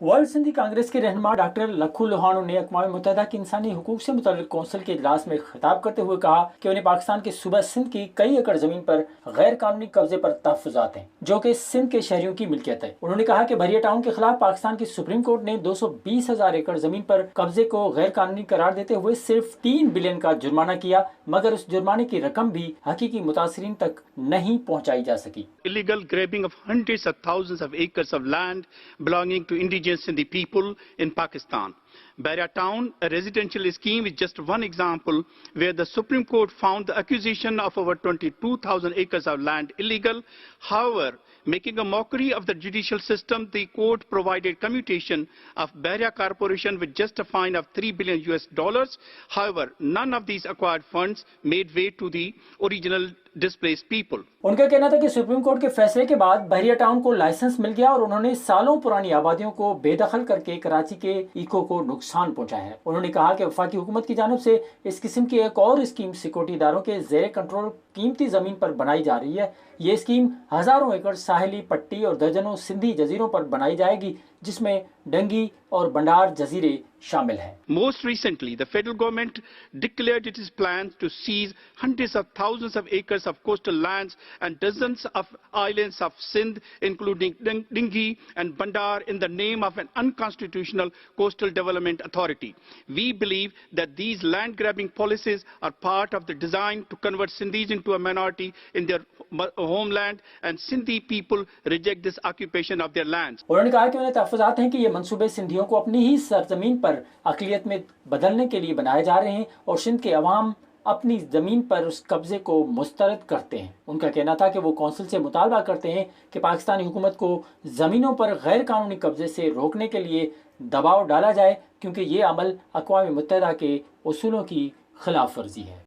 World Sindhi Congress के रहनुमा doctor Lakhu लोहानू ने अक़वाम मुत्तहिदा की इंसानी हुकूक से मुतल्लिक़ कौंसिल के इजलास में खिताब करते हुए कहा कि उन्हें पाकिस्तान के सूबा सिंध की कई एकड़ जमीन पर गैर कानूनी कब्जे पर तहफ़्फ़ुज़ात हैं जो कि सिंध के शहरियों की मिल्कियत है। उन्होंने कहा कि भरिया टाउन के खिलाफ पाकिस्तान की सुप्रीम कोर्ट ने 220,000 एकड़ जमीन पर कब्जे को गैर कानूनी करार देते हुए सिर्फ 3 बिलियन का जुर्माना किया, मगर उस जुर्माने की रकम भी हकीकी मुतासिरीन तक नहीं पहुँचाई जा सकी। Illegal grabbing of hundreds of thousands of acres of land belonging to indigenous Sindhi people in Pakistan. Barya Town, a residential scheme, is just one example where the Supreme Court found the acquisition of over 22,000 acres of land illegal. However, making a mockery of the judicial system, the court provided commutation of Barya Corporation with just a fine of $3 billion. However, none of these acquired funds made way to the original displaced people. उनका कहना था कि supreme court के फैसले के बाद बहरिया town को licence मिल गया और उन्होंने सालों पुरानी आबादियों को बेदखल करके कराची के इको को नुकसान पहुंचाया है। उन्होंने कहा कि वफाकी हुकूमत की जानिब से इस किस्म की एक और स्कीम सिक्योरिटीदारों के जेर कंट्रोल कीमती जमीन पर बनाई जा रही है। ये स्कीम हजारों एकड़ साहिली पट्टी और दर्जनों सिंधी जजीरों पर बनाई जाएगी, जिसमें डंगी और बंडार जजीरे शामिल हैं। Most recently, the federal government declared its plans to seize hundreds of thousands of acres of coastal lands and dozens of islands of Sindh, including Dingi and Bandar, in the name of an unconstitutional coastal development authority. We believe that these land-grabbing policies are part of the design to convert Sindhis into a minority in their homeland, and Sindhi people reject this occupation of their lands. उन्होंने कहा कि उन्हें तहफ़्फ़ुज़ात हैं कि ये मंसूबे सिंधियों को अपनी ही सरजमीन पर अक़लियत में बदलने के लिए बनाए जा रहे हैं और सिंध के अवाम अपनी ज़मीन पर उस कब्ज़े को मुस्तरद करते हैं। उनका कहना था कि वो कौंसिल से मुतालबा करते हैं कि पाकिस्तानी हुकूमत को ज़मीनों पर गैर कानूनी कब्ज़े से रोकने के लिए दबाव डाला जाए, क्योंकि ये अमल अक़वाम मुत्तहिदा के उसूलों की खिलाफ वर्जी है।